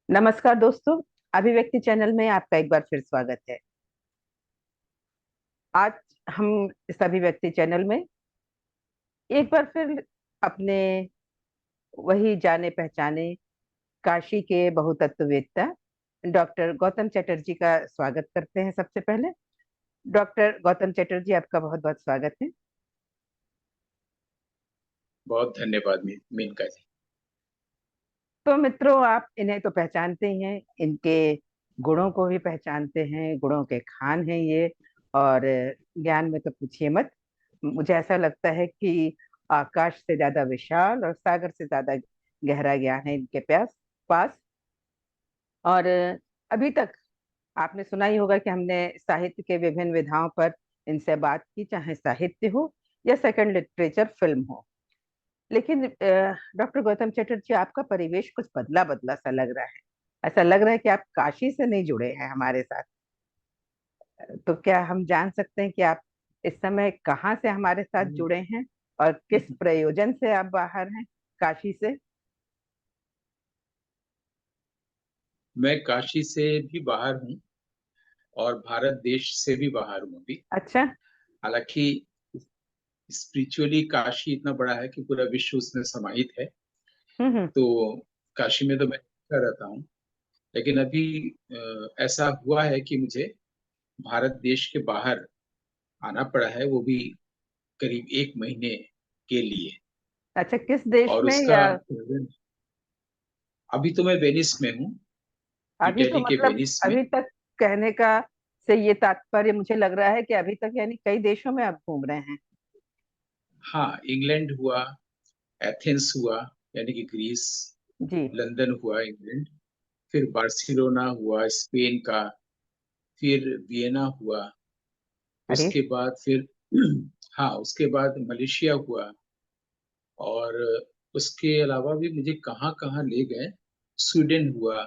नमस्कार दोस्तों। अभिव्यक्ति चैनल में आपका एक बार फिर स्वागत है। आज हम इस अभिव्यक्ति चैनल में एक बार फिर अपने वही जाने पहचाने काशी के बहुतत्ववेत्ता डॉक्टर गौतम चटर्जी का स्वागत करते हैं। सबसे पहले डॉक्टर गौतम चटर्जी, आपका बहुत बहुत स्वागत है। बहुत धन्यवाद मेनका जी। तो मित्रों, आप इन्हें तो पहचानते ही हैं, इनके गुणों को भी पहचानते हैं, गुणों के खान हैं ये। और ज्ञान में तो पूछिए मत। मुझे ऐसा लगता है कि आकाश से ज्यादा विशाल और सागर से ज्यादा गहरा ज्ञान है इनके पास। और अभी तक आपने सुना ही होगा कि हमने साहित्य के विभिन्न विधाओं पर इनसे बात की, चाहे साहित्य हो या सेकंड लिटरेचर फिल्म हो। लेकिन डॉक्टर गौतम चटर्जी, आपका परिवेश कुछ बदला बदला सा लग रहा है। ऐसा लग रहा है कि आप काशी से नहीं जुड़े हैं हमारे साथ। तो क्या हम जान सकते हैं कि आप इस समय कहाँ से हमारे साथ जुड़े हैं और किस प्रयोजन से आप बाहर हैं काशी से? मैं काशी से भी बाहर हूँ और भारत देश से भी बाहर हूँ अभी। अच्छा। हालांकि स्पिरिचुअली काशी इतना बड़ा है कि पूरा विश्व उसमें समाहित है। हम्म। तो काशी में तो मैं रहता हूँ, लेकिन अभी ऐसा हुआ है कि मुझे भारत देश के बाहर आना पड़ा है, वो भी करीब 1 महीने के लिए। अच्छा, किस देश और में उसका या? अभी तो मैं वेनिस में हूँ, अभी तो इटली के मतलब वेनिस में। अभी तक कहने का से ये तात्पर्य मुझे लग रहा है कि अभी तक यानी कई देशों में आप घूम रहे हैं। हाँ, इंग्लैंड हुआ, एथेंस हुआ यानी कि ग्रीस, जी। लंदन हुआ इंग्लैंड, फिर बार्सिलोना हुआ स्पेन का, फिर वियना हुआ, अरे। उसके बाद फिर हाँ, उसके बाद मलेशिया हुआ। और उसके अलावा भी मुझे कहाँ कहाँ ले गए, स्वीडन हुआ।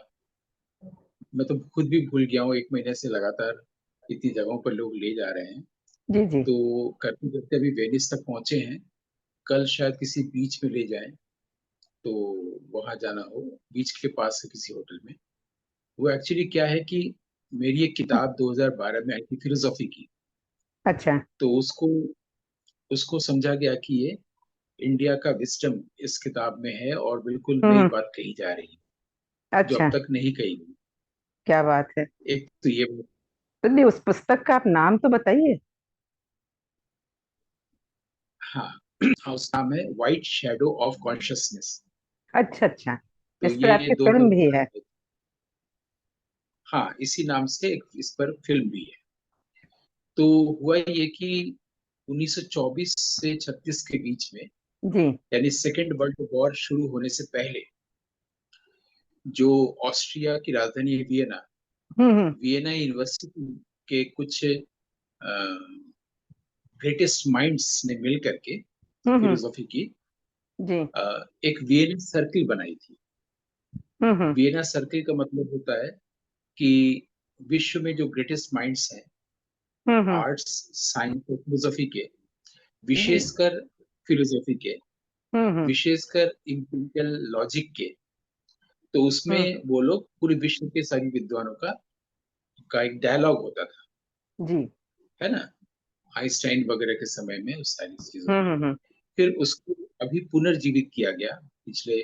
मैं तो खुद भी भूल गया हूँ, 1 महीने से लगातार इतनी जगहों पर लोग ले जा रहे हैं। जी जी। तो करते करते अभी वेनिस तक पहुंचे हैं। कल शायद किसी बीच में ले जाएं, तो वहां जाना हो, बीच के पास है किसी होटल में। वो एक्चुअली क्या है कि मेरी एक किताब 2012 में आई थी फिलोसॉफी की। अच्छा। तो उसको उसको समझा गया कि ये इंडिया का विस्डम इस किताब में है और बिल्कुल नई हम्म। बात कही जा रही है जो अब अच्छा। तक नहीं कही गई। क्या बात है। एक तो ये। तो नहीं, उस पुस्तक का आप नाम तो बताइए। हाँ हाँ, उसका नाम है वाइट शैडो ऑफ कॉन्शियसनेस। अच्छा अच्छा। तो इस पर ये आपकी फिल्म भी है? 2000, हाँ, इसी नाम से इस पर फिल्म भी है। तो हुआ ये कि 1924 से 36 के बीच में, जी। यानी सेकेंड वर्ल्ड वॉर शुरू होने से पहले, जो ऑस्ट्रिया की राजधानी है वियना, हम्म। वियना यूनिवर्सिटी के कुछ ग्रेटेस्ट माइंड्स ने मिल करके हम्म। फिलोसॉफी की जी। एक वियना सर्किल बनाई थी। हम्म। वियना सर्किल का मतलब होता है कि विश्व में जो ग्रेटेस्ट माइंड्स हैं, हम्म। आर्ट्स, साइंस और फिलोसॉफी के, जी। विशेषकर फिलोसॉफी के, हम्म। विशेषकर इंपिरिकल लॉजिक के, तो हम्म। उसमें वो लोग पूरे विश्व के सभी विद्वानों का एक डायलॉग होता था, जी। है ना, आइंस्टाइन वगैरह के समय में, उस सारी चीजों में। हम्म। फिर उसको अभी पुनर्जीवित किया गया पिछले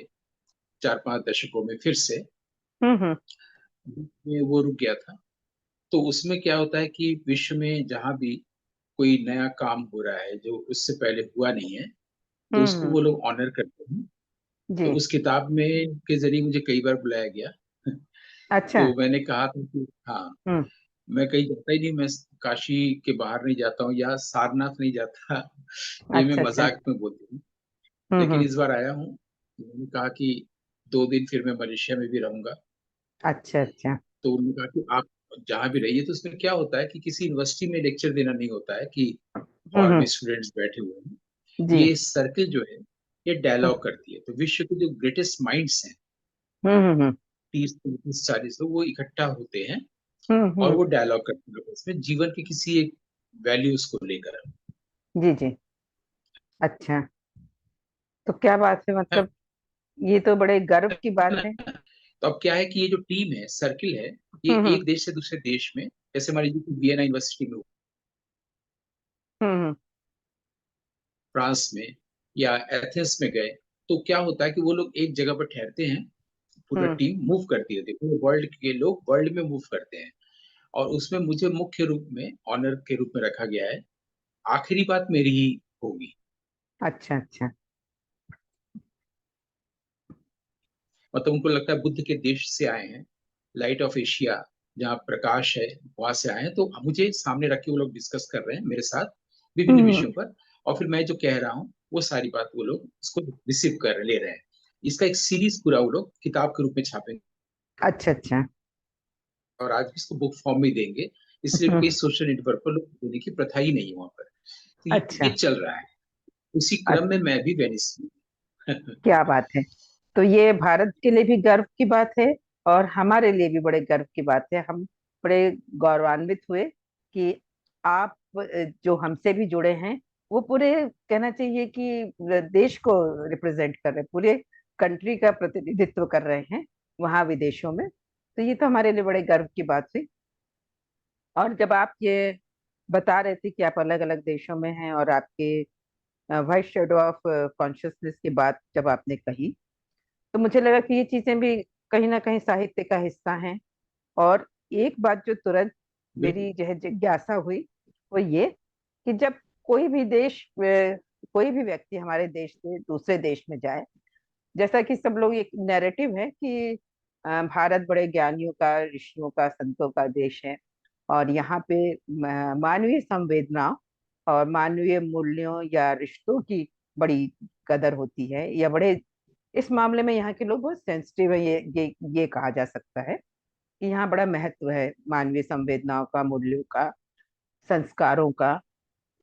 4-5 दशकों में फिर से। हम्म। में वो रुक गया था। तो उसमें क्या होता है कि विश्व में जहाँ भी कोई नया काम हो रहा है जो उससे पहले हुआ नहीं है, तो उसको हम्म। वो लोग ऑनर करते हैं। जी। तो उस किताब में के जरिए मुझे कई बार बुलाया गया। अच्छा। तो मैंने कहा था कि हाँ, हम्म। मैं कहीं जाता ही नहीं, मैं काशी के बाहर नहीं जाता हूँ या सारनाथ नहीं जाता। ये मैं अच्छा अच्छा। मजाक में बोलती हूँ, लेकिन हम्म। इस बार आया हूँ। मैंने कहा कि 2 दिन फिर मैं मलेशिया में भी रहूंगा। अच्छा अच्छा। तो उन्होंने कहा कि आप जहाँ भी रहिए। तो उसमें क्या होता है कि किसी यूनिवर्सिटी में लेक्चर देना नहीं होता है कि हॉल में हम्म। स्टूडेंट्स बैठे हुए हैं। जी। ये सर्किल जो है, ये डायलॉग करती है। तो विश्व के जो ग्रेटेस्ट माइंड्स हैं, हम्म। 30 30 40 लोग, वो इकट्ठा होते हैं और हम्म। वो डायलॉग करते हैं उसमें जीवन की किसी एक वैल्यूज को लेकर। जी जी। अच्छा। तो क्या बात है, मतलब ये तो बड़े गर्व की बात है। तो अब क्या है कि ये जो टीम है, सर्किल है, ये हम्म। एक देश से दूसरे देश में, जैसे मान लीजिए कि वियना यूनिवर्सिटी में, हम्म। फ्रांस में, या एथेंस में गए, तो क्या होता है कि वो लोग एक जगह पर ठहरते हैं, पूरा हम्म। टीम मूव करती है, देखो वर्ल्ड के लोग वर्ल्ड में मूव करते हैं, और उसमें मुझे मुख्य रूप में ऑनर के रूप में रखा गया है। आखिरी बात मेरी ही होगी। अच्छा अच्छा। मतलब उनको लगता है बुद्ध के देश से आए हैं, लाइट ऑफ एशिया, जहाँ प्रकाश है, वहां से आए हैं, तो मुझे सामने रख के वो लोग डिस्कस कर रहे हैं मेरे साथ विभिन्न हम्म। विषयों पर, और फिर मैं जो कह रहा हूँ वो सारी बात वो लोग इसको रिसीव कर ले रहे हैं। इसका एक सीरीज पूरा वो लोग किताब के रूप में छापेंगे, अच्छा अच्छा। और आज भी इसको बुक फॉर्म में देंगे, इसलिए हम्म। कई सोशल नेटवर्क पर लोग देने की प्रथा ही नहीं है वहां पर। तो ये अच्छा। चल रहा है। उसी क्रम में अच्छा, मैं भी वेनिस में क्या बात है। तो ये भारत के लिए भी गर्व की बात है और हमारे लिए भी बड़े गर्व की बात है। हम बड़े गौरवान्वित हुए कि आप जो हमसे भी जुड़े हैं, वो पूरे, कहना चाहिए कि देश को रिप्रेजेंट कर रहे हैं, पूरे कंट्री का प्रतिनिधित्व कर रहे हैं वहाँ विदेशों में। तो ये तो हमारे लिए बड़े गर्व की बात हुई। और जब आप ये बता रहे थे कि आप अलग अलग देशों में हैं और आपके वाइट शेडो ऑफ कॉन्शियसनेस की बात जब आपने कही, तो मुझे लगा कि ये चीजें भी कहीं ना कहीं साहित्य का हिस्सा हैं। और एक बात जो तुरंत बिल्कुल। मेरी जो है जिज्ञासा हुई, वो ये कि जब कोई भी देश कोई भी व्यक्ति हमारे देश से दूसरे देश में जाए, जैसा कि सब लोग, एक नैरेटिव है कि भारत बड़े ज्ञानियों का, ऋषियों का, संतों का देश है और यहाँ पे मानवीय संवेदनाओं और मानवीय मूल्यों या रिश्तों की बड़ी कदर होती है, या बड़े, इस मामले में यहाँ के लोग बहुत सेंसिटिव है, ये कहा जा सकता है कि यहाँ बड़ा महत्व है मानवीय संवेदनाओं का, मूल्यों का, संस्कारों का।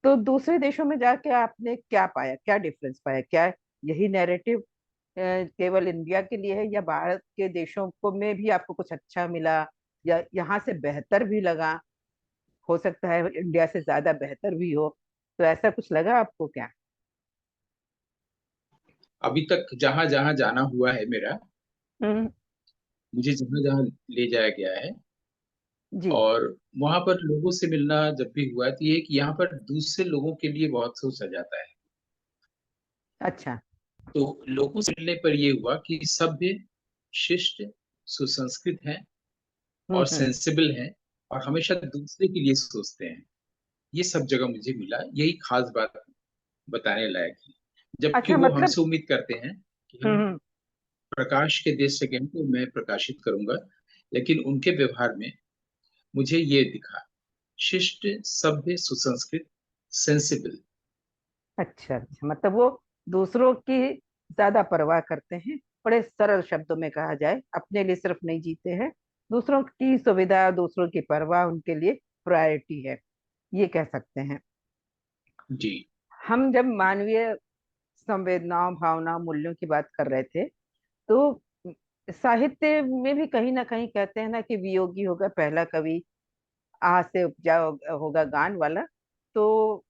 तो दूसरे देशों में जाके आपने क्या पाया, क्या डिफरेंस पाया, क्या यही नैरेटिव केवल इंडिया के लिए है, या भारत के देशों को में भी आपको कुछ अच्छा मिला, या यहाँ से बेहतर भी लगा? हो सकता है इंडिया से ज्यादा बेहतर भी हो, तो ऐसा कुछ लगा आपको क्या? अभी तक जहां जहां जाना हुआ है मेरा, हम्म। मुझे जहां जहां ले जाया गया है, जी। और वहां पर लोगों से मिलना जब भी हुआ है, तो ये है कि यहाँ पर दूसरे लोगों के लिए बहुत सोचा जाता है। अच्छा। तो लोगों से मिलने पर ये हुआ कि सभ्य, शिष्ट, सुसंस्कृत हैं, और हम्म। सेंसिबल हैं, और हमेशा दूसरे के लिए सोचते हैं। ये सब जगह मुझे मिला, यही खास बात बताने लायक है। जबकि अच्छा, वो मतलब। हमसे उम्मीद करते हैं कि हम हम्म। प्रकाश के देश से गए तो मैं प्रकाशित करूंगा, लेकिन उनके व्यवहार में मुझे ये दिखा: शिष्ट, सभ्य, सुसंस्कृत, सेंसिबल। अच्छा अच्छा, मतलब वो दूसरों की ज्यादा परवाह करते हैं। बड़े सरल शब्दों में कहा जाए, अपने लिए सिर्फ नहीं जीते हैं, दूसरों की सुविधा, दूसरों की परवाह उनके लिए प्रायोरिटी है, ये कह सकते हैं। जी। हम जब मानवीय संवेदनाओं, भावनाओं, मूल्यों की बात कर रहे थे, तो साहित्य में भी कहीं ना कहीं कहते हैं ना कि वियोगी होगा पहला कवि, आह से उपजा होगा गान वाला। तो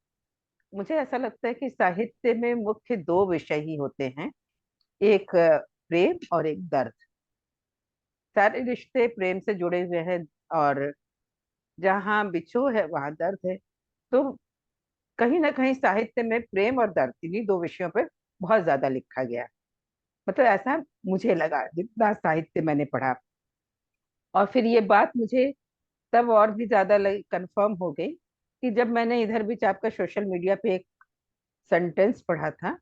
मुझे ऐसा लगता है कि साहित्य में मुख्य दो विषय ही होते हैं, एक प्रेम और एक दर्द। सारे रिश्ते प्रेम से जुड़े हुए हैं, और जहाँ बिछो है वहां दर्द है। तो कहीं ना कहीं साहित्य में प्रेम और दर्द, इन्हीं दो विषयों पर बहुत ज्यादा लिखा गया। मतलब ऐसा मुझे लगा जितना साहित्य मैंने पढ़ा। और फिर ये बात मुझे तब और भी ज्यादा कंफर्म हो गई कि जब मैंने इधर बीच आपका सोशल मीडिया पे एक सेंटेंस पढ़ा था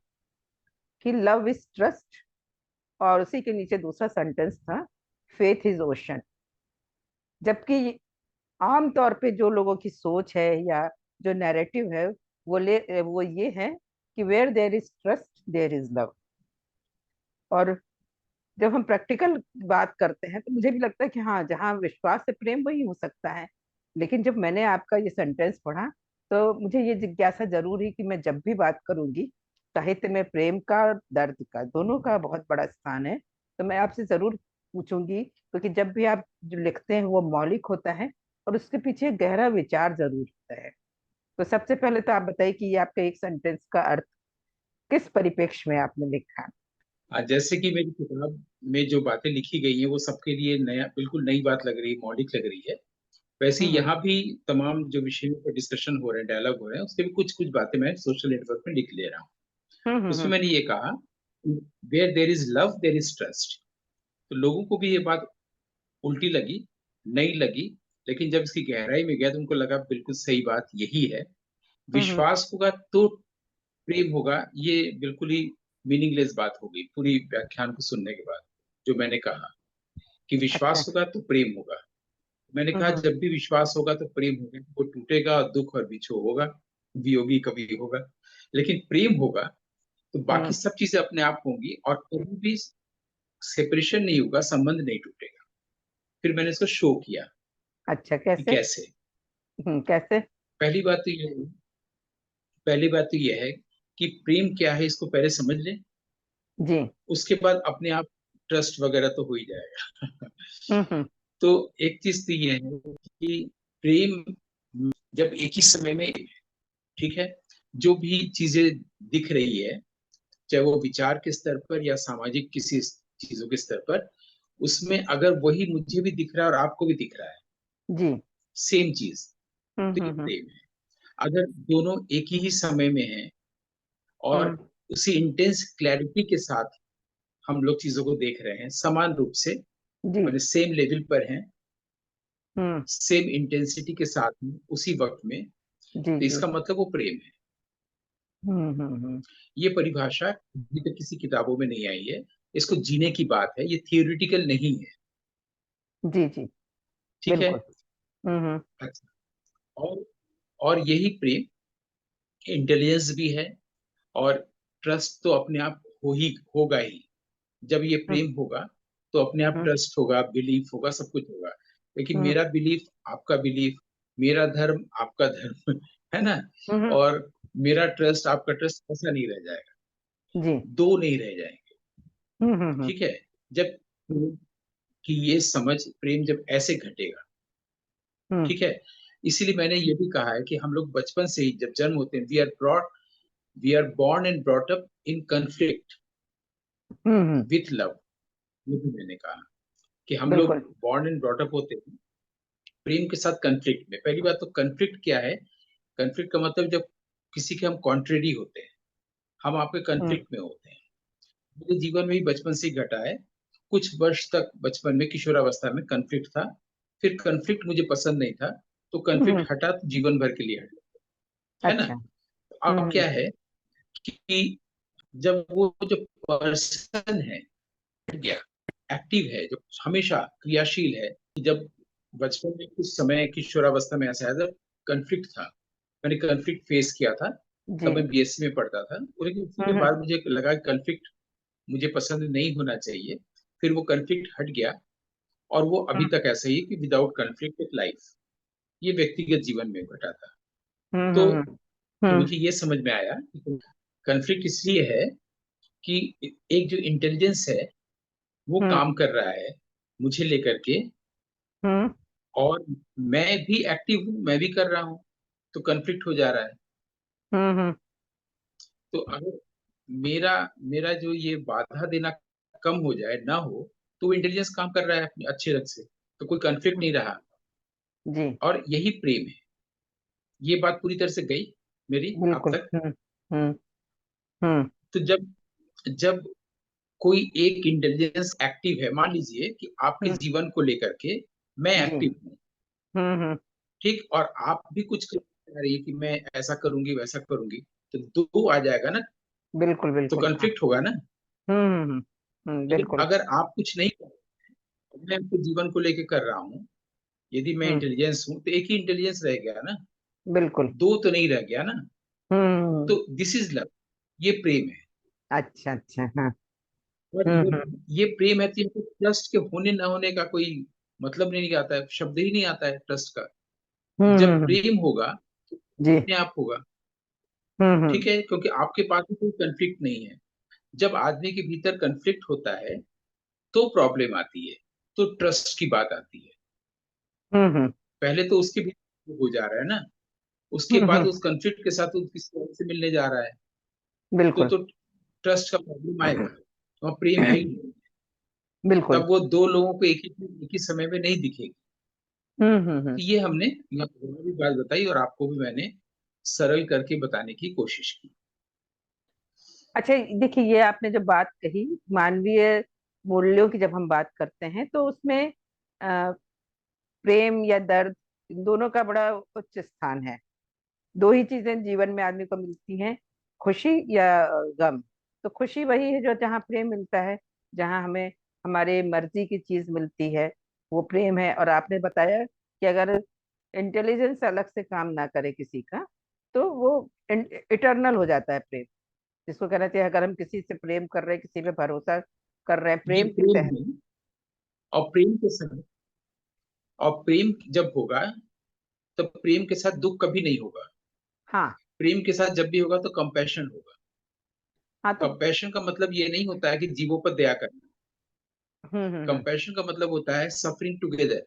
कि लव इज ट्रस्ट, और उसी के नीचे दूसरा सेंटेंस था, फेथ इज ओशन। जबकि आम तौर पे जो लोगों की सोच है या जो नैरेटिव है, वो ये है कि where there is trust there is love. और जब हम प्रैक्टिकल बात करते हैं तो मुझे भी लगता है कि हाँ, जहाँ विश्वास है प्रेम वही हो सकता है। लेकिन जब मैंने आपका ये सेंटेंस पढ़ा, तो मुझे ये जिज्ञासा जरूर हुई कि मैं जब भी बात करूंगी, साहित्य में प्रेम का और दर्द का, दोनों का बहुत बड़ा स्थान है, तो मैं आपसे जरूर पूछूंगी, क्योंकि जब भी आप जो लिखते हैं वो मौलिक होता है और उसके पीछे गहरा विचार जरूर होता है। तो सबसे पहले तो आप बताइए कि ये आपका एक सेंटेंस का अर्थ किस परिप्रेक्ष्य में आपने लिखा? जैसे कि मेरी किताब में जो बातें लिखी गई हैं वो सबके लिए नया, बिल्कुल नई बात लग रही है, मौलिक लग रही है। वैसे ही हम्म यहाँ भी तमाम जो विषयों पर डिस्कशन हो रहे हैं, डायलॉग हो रहे हैं, उसके भी कुछ कुछ बातें मैं सोशल नेटवर्क में लिख ले रहा हूँ। उसमें हम्म। मैंने ये कहा, where there is love there is trust. तो लोगों को भी ये बात उल्टी लगी, नहीं लगी, लेकिन जब इसकी गहराई में गया तो उनको लगा बिल्कुल सही बात यही है। हम्म। विश्वास होगा तो प्रेम होगा, ये बिल्कुल ही मीनिंगलेस बात हो गई पूरी व्याख्यान को सुनने के बाद। जो मैंने कहा कि अच्छा। विश्वास होगा तो प्रेम होगा, मैंने कहा हम्म जब भी विश्वास होगा तो प्रेम होगा, वो टूटेगा और दुख और बिछोह होगा, वियोगी कभी होगा। लेकिन प्रेम होगा तो बाकी हम्म। सब चीजें अपने आप होंगी और कभी भी सेपरेशन नहीं होगा, संबंध नहीं टूटेगा। फिर मैंने इसको शो किया अच्छा, कि कैसे? कैसे। कैसे? पहली बात तो ये है, पहली बात तो ये है कि प्रेम क्या है इसको पहले समझ लें, जी। उसके बाद अपने आप ट्रस्ट वगैरह तो हो ही जाएगा। हम्म। तो एक चीज तो ये है कि प्रेम जब एक ही समय में, ठीक है, जो भी चीजें दिख रही है, चाहे वो विचार के स्तर पर या सामाजिक किसी चीजों के स्तर पर, उसमें अगर वही मुझे भी दिख रहा है और आपको भी दिख रहा है, जी। सेम चीज, तो ये हम्म। प्रेम है। अगर दोनों एक ही समय में हैं और हम्म। उसी इंटेंस क्लैरिटी के साथ हम लोग चीजों को देख रहे हैं समान रूप से, जी। मैंने सेम लेवल पर हैं, हम्म। सेम इंटेंसिटी के साथ में उसी वक्त में, जी तो जी। इसका मतलब वो प्रेम है। हम्म। ये परिभाषा अभी तक किसी किताबों में नहीं आई है, इसको जीने की बात है, ये थियोरिटिकल नहीं है। जी जी। ठीक है। बिल्कुल। हम्म। अच्छा। और और यही प्रेम इंटेलिजेंस भी है, और ट्रस्ट तो अपने आप होगा ही। जब ये हम्म। प्रेम होगा तो अपने आप हम्म। ट्रस्ट होगा, बिलीफ होगा, सब कुछ होगा। लेकिन हम्म। मेरा बिलीफ आपका बिलीफ, मेरा धर्म आपका धर्म, है ना, हम्म। और मेरा ट्रस्ट आपका ट्रस्ट ऐसा नहीं रह जाएगा, जी। दो नहीं रह जाएंगे। हम्म। ठीक है। जब कि ये समझ, प्रेम जब ऐसे घटेगा, हम्म ठीक है। इसीलिए मैंने ये भी कहा है कि हम लोग बचपन से ही जब जन्म होते हैं, we are born and brought up in conflict hmm. With love. ये भी मैंने कहा कि हम लोग बिल्कुल। born एंड brought up होते हैं प्रेम के साथ कन्फ्लिक्ट में। पहली बात तो कन्फ्लिक्ट क्या है, कन्फ्लिक्ट का मतलब जब किसी के हम कॉन्ट्रेरी होते हैं, हम आपके हम्म कन्फ्लिक्ट में होते हैं। मेरे जीवन में भी बचपन से ही घटा है, कुछ वर्ष तक बचपन में किशोरावस्था में कन्फ्लिक्ट था, फिर कन्फ्लिक्ट मुझे पसंद नहीं था, तो कन्फ्लिक्ट हम्म। हटा तो जीवन भर के लिए हटा, है ना। अच्छा। अब हम्म। क्या है कि जब वो जो पर्सन है गया, एक्टिव है, जो हमेशा क्रियाशील है, कि जब बचपन में कुछ समय किशोरावस्था में ऐसा है जब कन्फ्लिक्ट था, मैंने कन्फ्लिक्ट फेस किया था, जी। तब मैं बीएससी में पढ़ता था, लेकिन उसके हम्म। बाद मुझे लगा कन्फ्लिक्ट मुझे पसंद नहीं होना चाहिए। फिर वो कन्फ्लिक्ट हट गया, और वो अभी तक ऐसा ही है कि विदाउट कन्फ्लिक्ट एक लाइफ, ये व्यक्तिगत जीवन में घटा था। तो हम्म। हम्म। मुझे ये समझ में आया कि कन्फ्लिक्ट इसलिए है कि एक जो इंटेलिजेंस है वो हम्म। काम कर रहा है मुझे लेकर के, हम्म। और मैं भी एक्टिव हूँ, मैं भी कर रहा हूँ, तो कन्फ्लिक्ट हो जा रहा है। हम्म। तो अगर मेरा मेरा जो ये बाधा देना कम हो जाए, ना हो, तो वो इंटेलिजेंस काम कर रहा है अपने अच्छे रंग से, तो कोई कन्फ्लिक्ट नहीं रहा। जी। और यही प्रेम है। ये बात पूरी तरह से गई मेरी अब बिल्कुल। तक। हम्म। हम्म। तो जब जब कोई एक इंटेलिजेंस एक्टिव है, मान लीजिए कि आपके हम्म। जीवन को लेकर के मैं जी। एक्टिव हूँ, हम्म। ठीक, और आप भी कुछ कह रही है कि मैं ऐसा करूंगी वैसा करूंगी, तो दो आ जाएगा ना, बिल्कुल तो बिल्कुल, हाँ। कन्फ्लिक्ट होगा ना। लेकिन बिल्कुल। अगर आप कुछ नहीं कर रहे, मैं आपके जीवन को लेके कर रहा हूँ, यदि मैं हम्म। इंटेलिजेंस हूँ तो एक ही इंटेलिजेंस रह गया ना, बिल्कुल। दो तो नहीं रह गया ना। तो हम्म। दिस इज लव, ये प्रेम है। अच्छा अच्छा, हाँ। और हम्म। ये प्रेम है तो इनको ट्रस्ट के होने ना होने का कोई मतलब नहीं आता है, शब्द ही नहीं आता है ट्रस्ट का। जब हम्म। प्रेम होगा तो जी। अपने आप होगा। हम्म। ठीक है, क्योंकि आपके पास भी कोई कंफ्लिक्ट नहीं है। जब आदमी के भीतर कंफ्लिक्ट होता है तो प्रॉब्लम आती है, तो ट्रस्ट की बात आती है। हम्म। पहले तो उसके भीतर हो जा रहा है ना, उसके बाद उस कंफ्लिक्ट के साथ वो किसी और से मिलने जा रहा है, बिल्कुल। तो ट्रस्ट का प्रॉब्लम आएगा। वहाँ प्रेम है ही नहीं। बिल्कुल। तब वो दो लोगों को एक ही समय में नहीं दिखेगी। हम्म। तो ये हमने यहाँ भी बात बताई, और आपको भी मैंने सरल करके बताने की कोशिश की। अच्छा, देखिए, ये आपने जो बात कही, मानवीय मूल्यों की जब हम बात करते हैं तो उसमें अ, प्रेम या दर्द, इन दोनों का बड़ा उच्च स्थान है। दो ही चीजें जीवन में आदमी को मिलती हैं, खुशी या गम। तो खुशी वही है जो जहाँ प्रेम मिलता है, जहाँ हमें हमारे मर्जी की चीज मिलती है, वो प्रेम है। और आपने बताया कि अगर इंटेलिजेंस अलग से काम ना करे किसी का, तो वो इटर्नल हो जाता है प्रेम। जिसको कहना चाहिए, अगर हम किसी से प्रेम कर रहे हैं, किसी पे भरोसा कर रहे हैं ये प्रेम के प्रेम तहत। है। और प्रेम के साथ, और प्रेम जब होगा तब प्रेम के साथ दुख कभी नहीं होगा। हाँ। प्रेम के साथ जब भी होगा तो कंपैशन होगा। हाँ तो। कंपैशन का मतलब ये नहीं होता है कि जीवों पर दया करना। हम्म। कंपैशन का मतलब होता है सफरिंग टुगेदर।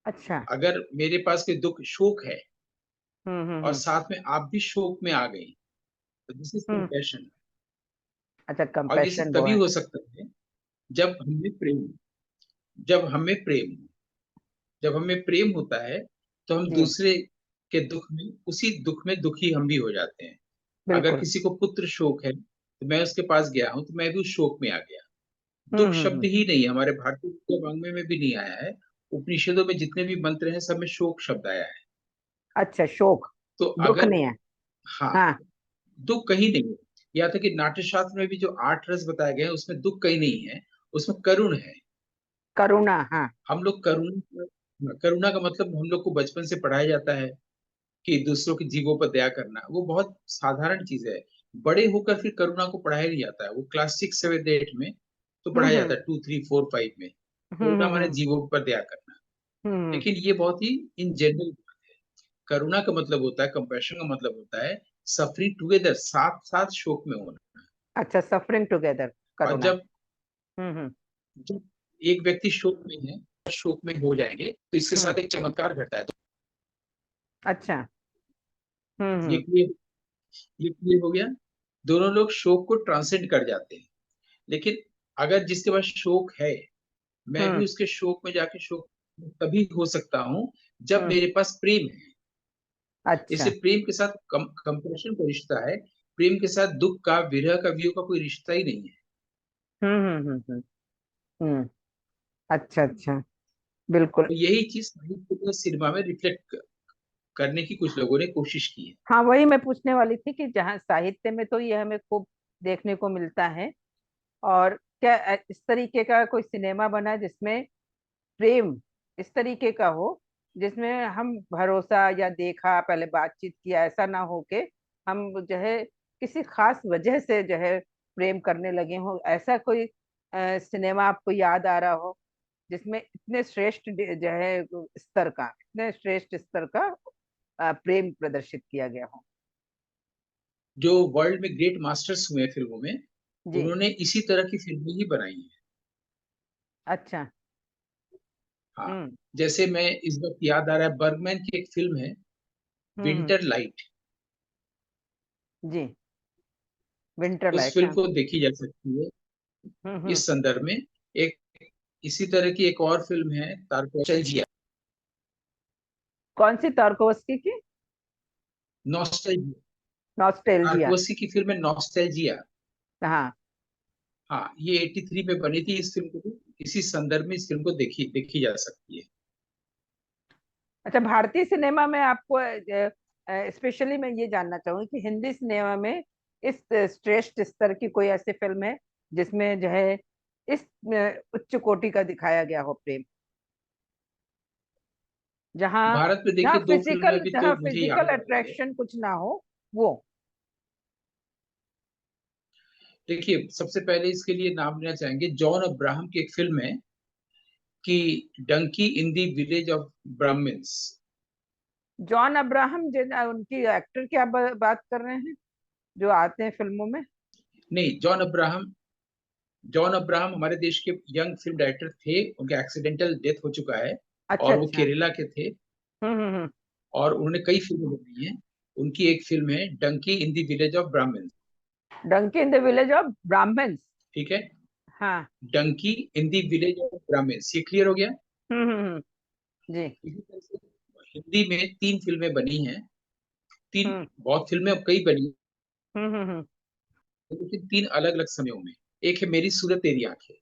अच्छा। अगर मेरे पास कोई दुख शोक है, और हम्म। साथ में आप भी शोक में आ गई, तो दिस इज हम्म। कंपैशन। अच्छा, और ये कंपैशन सिर्फ वो तभी है। हो सकता है जब हमें प्रेम जब हमें प्रेम जब हमें प्रेम होता है, तो हम जी। दूसरे के दुख में, उसी दुख में दुखी हम भी हो जाते हैं। अगर बिल्कुल। किसी को पुत्र शोक है, तो मैं उसके पास गया हूं, तो मैं भी उस शोक में आ गया। दुख शब्द हम्म। ही नहीं है, हमारे भारतीय वाङ्मय में भी नहीं आया है। उपनिषदों में जितने भी मंत्र हैं, सब में शोक शब्द आया है। अच्छा, शोक। तो दुख अगर, नहीं है। हाँ, हाँ। दुख कहीं नहीं है। या तक कि नाट्य शास्त्र में भी जो 8 रस बताए गए हैं, उसमें दुख कहीं नहीं है, उसमें करुण है। करुणा, हाँ। हम लोग करुणा का मतलब हम लोग को बचपन से पढ़ाया जाता है कि दूसरों के जीवों पर दया करना, वो बहुत साधारण चीज है। बड़े होकर फिर करुणा को पढ़ाया नहीं जाता है, वो क्लास 6, 7, 8 में तो पढ़ाया जाता हम्म। है, 2, 3, 4, 5 में करुणा माने हम्म। जीवों पर दया करना। हम्म। लेकिन ये बहुत ही इन जनरल। करुणा का मतलब होता है, कंपैशन का मतलब होता है सफरिंग टुगेदर, साथ साथ शोक में होना। अच्छा, सफरिंग टुगेदर, और करुणा। जब हम्म। जब एक व्यक्ति शोक में है, शोक में हो जाएंगे, तो इसके हम्म। साथ एक चमत्कार घटता है। तो अच्छा। ये हम्म। क्लियर ये क्लियर हो गया। दोनों लोग शोक को ट्रांसेंड कर जाते हैं। लेकिन अगर जिसके पास शोक है, मैं भी हम्म। उसके शोक में जाके शोक तभी हो सकता हूँ जब हम्म। मेरे पास प्रेम है। अच्छा। इसलिए प्रेम के साथ कंपैशन का रिश्ता है। प्रेम के साथ दुख का, विरह का, वियोग का कोई रिश्ता ही नहीं है। हम्म। अच्छा अच्छा। बिल्कुल। तो यही चीज साहित्य को सिनेमा में रिफ्लेक्ट करने की कुछ लोगों ने कोशिश की है। हाँ, वही मैं पूछने वाली थी कि जहाँ साहित्य में तो ये हमें खूब देखने को मिलता है। और क्या इस तरीके का कोई सिनेमा बना है जिसमें प्रेम इस तरीके का हो, जिसमें हम भरोसा या देखा, पहले बातचीत किया, ऐसा ना हो के हम जो है किसी खास वजह से जो है प्रेम करने लगे हो, ऐसा कोई सिनेमा आपको याद आ रहा हो, जिसमें इतने श्रेष्ठ जो है स्तर का, इतने श्रेष्ठ स्तर का प्रेम प्रदर्शित किया गया हो। जो वर्ल्ड में ग्रेट मास्टर्स हुए हैं फिल्मों में, जी। उन्होंने इसी तरह की फिल्में ही बनाई हैं। अच्छा। हाँ, हम्म। जैसे मैं इस वक्त याद आ रहा है, बर्गमैन की एक फिल्म है, हम्म। Winter light. जी। विंटर उस लाइट, फिल्म हाँ। को देखी जा सकती है हम्म। इस संदर्भ में। एक इसी तरह की एक और फिल्म है, तारकोस्टैल्जिया। कौन सी तारकोवस्की की? नॉस्टैल्जिया। नॉस्टैल्जिया। तारकोस्की की फिल्म है नॉस्टैल्जिया। हाँ। हाँ, ये 83 में बनी थी। इस फिल्म को भी इसी संदर्भ में इस फिल्म को देखी देखी जा सकती है। अच्छा, भारतीय सिनेमा में आपको स्पेशली मैं ये जानना चाहूंगी कि हिंदी सिनेमा में इस श्रेष्ठ स्तर की कोई ऐसी फिल्म है जिसमें जो है इस उच्च कोटि का दिखाया गया हो प्रेम, जहाँ भारत में जहाँ देखिए, दो फिल्में फिजिकल अभी जहाँ तो मुझे फिजिकल याद आ रही है। अट्रैक्शन कुछ ना हो, वो। देखिए, सबसे पहले इसके लिए नाम लेना चाहेंगे, जॉन अब्राहम की एक फिल्म है कि donkey in the village of Brahmins. John Abraham, उनकी एक्टर की आप बात कर रहे हैं जो आते हैं फिल्मों में? नहीं, जॉन अब्राहम हमारे देश के यंग फिल्म डायरेक्टर थे। उनका एक्सीडेंटल डेथ हो चुका है। अच्छा और वो अच्छा। केरला के थे। हम्म। और उन्होंने कई फिल्में बनाई हैं। उनकी एक फिल्म है donkey in the village of Brahmins. Donkey in the village of Brahmins. ठीक है। हाँ। Donkey in the village of Brahmins, ये क्लियर हो गया। हम्म। जी। इसी तरह से हिंदी में 3 फिल्में बनी हैं। तीन, हम्म बहुत फिल्में अब कई बनी हैं, हम्म। लेकिन 3 अलग अलग समयों में। एक है मेरी सूरत तेरी आंखें,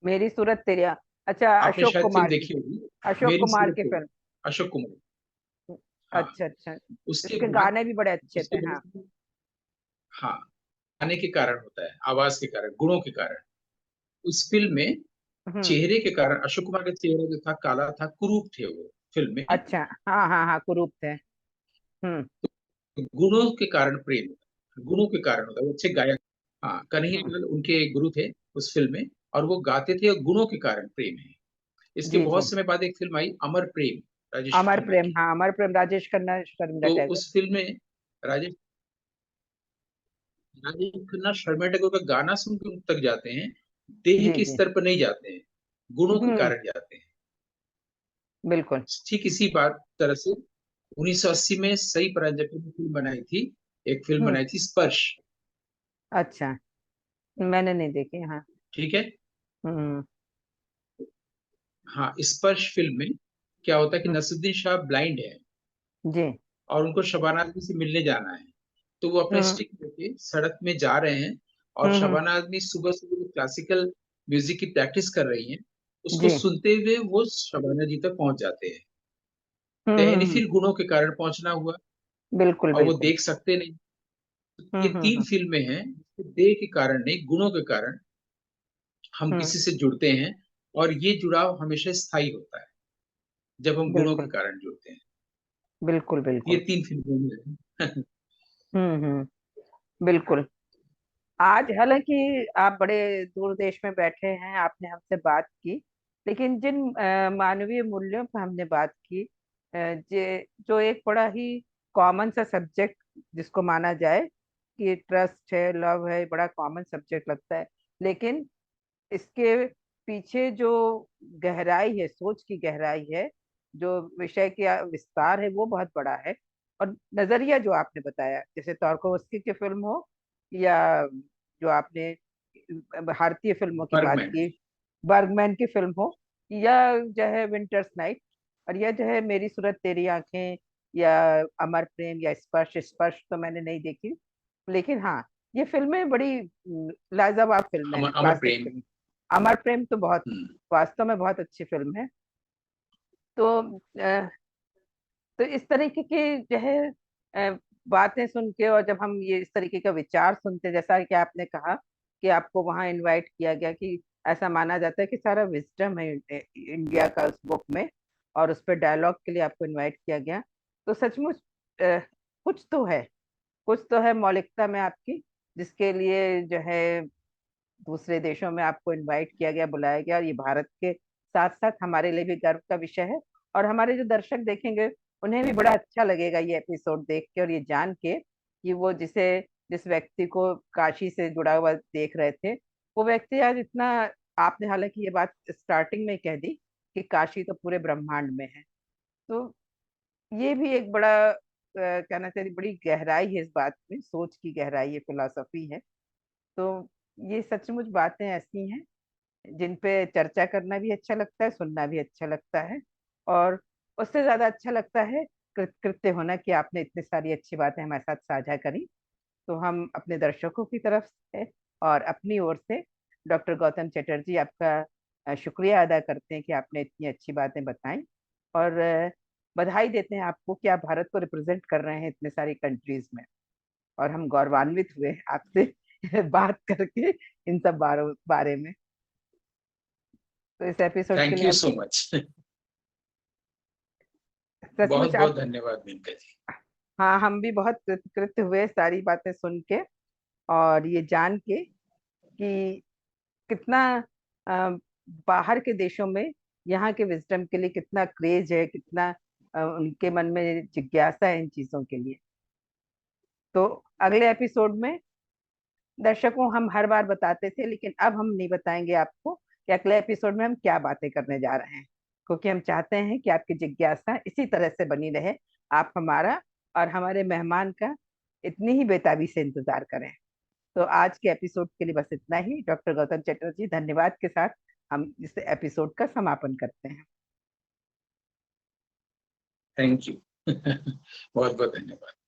मेरी सूरत तेरी अच्छा, आपने अशोक शायद फिल्म कुमार की। देखी होगी। अशोक मेरी कुमार सूरत की तेरी, फिल्म। अशोक कुमार। हाँ। अच्छा अच्छा। उसके इसके बाद, गाने भी बड़े अच्छे थे, उसके हाँ। बाद, हाँ, आने के कारण होता है, आवाज के कारण, गुणों के कारण। उस फिल्म में हम्म। चेहरे के कारण, अशोक कुमार का चेहरा जो था काला था, कुरूप थे वो फिल्म में। अच्छा। हाँ हाँ हाँ, कुरूप थे। गुणों के कारण प्रेम होता है, गुणों के कारण होता है, वो अच्छे गायक। हाँ, कन्हैया हम्म। लाल उनके गुरु थे उस फिल्म में, और वो गाते थे, और गुणों के कारण प्रेम है। इसके जी जी। बहुत समय बाद एक फिल्म आई, अमर प्रेम, राजेश अमर खन्ना प्रेम, की। हाँ, अमर प्रेम, राजेश खन्ना, शर्मिला तो टैगोर। उस फिल्म में राजेश राजेश खन्ना शर्मा टैगोर का गाना सुन के उन तक जाते हैं, देह जी के जी। स्तर पर नहीं जाते हैं, गुणों के हम्म। कारण जाते हैं। बिल्कुल। ठीक इसी बात तरह से 1980 में सई परांजपे ने फिल्म बनाई थी, एक फिल्म हम्म। बनाई थी स्पर्श। अच्छा, मैंने नहीं देखी, हाँ। ठीक है। हम्म। हाँ, स्पर्श फिल्म में क्या होता है कि हम्म। नसरुद्दीन शाह ब्लाइंड है, जी। और उनको शबाना आजमी से मिलने जाना है। तो वो अपना हम्म स्टिक लेके सड़क में जा रहे हैं, और हम्म। शबाना आजमी सुबह सुबह क्लासिकल म्यूजिक की प्रैक्टिस कर रही हैं। उसको जी। सुनते हुए वो शबाना जी तक पहुंच जाते हैं। यानी हम्म। फिर गुणों के कारण पहुंचना हुआ, बिल्कुल और वो बिल्कुल। देख सकते नहीं। ये तीन हम्म। फिल्में हैं, देह के कारण नहीं, गुणों के कारण हम हम्म। किसी से जुड़ते हैं, और ये जुड़ाव हमेशा स्थायी होता है जब हम गुणों के बिल्कुल कारण जुड़ते हैं। बिल्कुल। ये बिल्कुल। 3 फिल्में हैं। बिल्कुल। आज हालांकि आप बड़े दूर देश में बैठे हैं, आपने हमसे बात की, लेकिन जिन मानवीय मूल्यों पर हमने बात की, जो एक बड़ा ही कॉमन सा सब्जेक्ट जिसको माना जाए कि ट्रस्ट है, लव है, बड़ा कॉमन सब्जेक्ट लगता है, लेकिन इसके पीछे जो गहराई है, सोच की गहराई है, जो विषय का विस्तार है, वो बहुत बड़ा है। और नजरिया जो आपने बताया, जैसे तारकोवस्की की फिल्म हो, या जो आपने भारतीय फिल्मों की बात बर्गमैन। की, बर्गमैन की फिल्म हो, या जो है विंटर्स नाइट, और यह जो है मेरी सूरत तेरी आंखें, या अमर प्रेम, या स्पर्श। स्पर्श तो मैंने नहीं देखी, लेकिन हाँ, ये फिल्में बड़ी लाजवाब फिल्में हैं, अमर अमर क्लासिक प्रेम। फिल्म। अमर प्रेम तो बहुत, हम्म। वास्तव में बहुत अच्छी फिल्म है। तो तो इस तरीके की जो है बातें सुन के, और जब हम ये इस तरीके का विचार सुनते हैं, जैसा कि आपने कहा कि आपको वहां इनवाइट किया गया, कि ऐसा माना जाता है कि सारा विजडम है इंडिया का उस बुक में, और उस पर डायलॉग के लिए आपको इनवाइट किया गया, तो सचमुच अ, कुछ तो है, कुछ तो है मौलिकता में आपकी, जिसके लिए जो है दूसरे देशों में आपको इनवाइट किया गया, बुलाया गया। और ये भारत के साथ साथ हमारे लिए भी गर्व का विषय है, और हमारे जो दर्शक देखेंगे, उन्हें भी बड़ा अच्छा लगेगा ये एपिसोड देख के, और ये जान के कि वो जिस व्यक्ति को काशी से जुड़ा हुआ देख रहे थे, वो व्यक्ति आज इतना, आपने हालांकि ये बात स्टार्टिंग में कह दी कि काशी तो पूरे ब्रह्मांड में है, तो ये भी एक बड़ा कहना चाहिए, बड़ी गहराई है इस बात में, सोच की गहराई है, फिलोसफी है। तो ये सचमुच बातें ऐसी हैं जिन पे चर्चा करना भी अच्छा लगता है, सुनना भी अच्छा लगता है, और उससे ज्यादा अच्छा लगता है कृत्य होना, कि आपने इतनी सारी अच्छी बातें हमारे साथ साझा करी। तो हम अपने दर्शकों की तरफ से और अपनी ओर से डॉक्टर गौतम चटर्जी, आपका शुक्रिया अदा करते हैं कि आपने इतनी अच्छी बातें बताई, और बधाई देते हैं आपको कि आप भारत को रिप्रेजेंट कर रहे हैं इतने सारी कंट्रीज में, और हम गौरवान्वित हुए आपसे बात करके इन सब बारे में। तो इस एपिसोड के थैंक लिए यू हम सो मच। बहुत सचमुच बहुत आप, धन्यवाद मेनका जी। हाँ, हम भी बहुत कृतकृत हुए सारी बातें सुन के, और ये जान के कि कितना अ, बाहर के देशों में यहाँ के विजडम के लिए कितना क्रेज है, कितना उनके मन में जिज्ञासा है इन चीजों के लिए। तो अगले एपिसोड में, दर्शकों, हम हर बार बताते थे, लेकिन अब हम नहीं बताएंगे आपको कि अगले एपिसोड में हम क्या बातें करने जा रहे हैं, क्योंकि हम चाहते हैं कि आपकी जिज्ञासा इसी तरह से बनी रहे, आप हमारा और हमारे मेहमान का इतनी ही बेताबी से इंतजार करें। तो आज के एपिसोड के लिए बस इतना ही। डॉक्टर गौतम चटर्जी, धन्यवाद के साथ हम इस एपिसोड का समापन करते हैं। Thank you. बहुत बहुत धन्यवाद।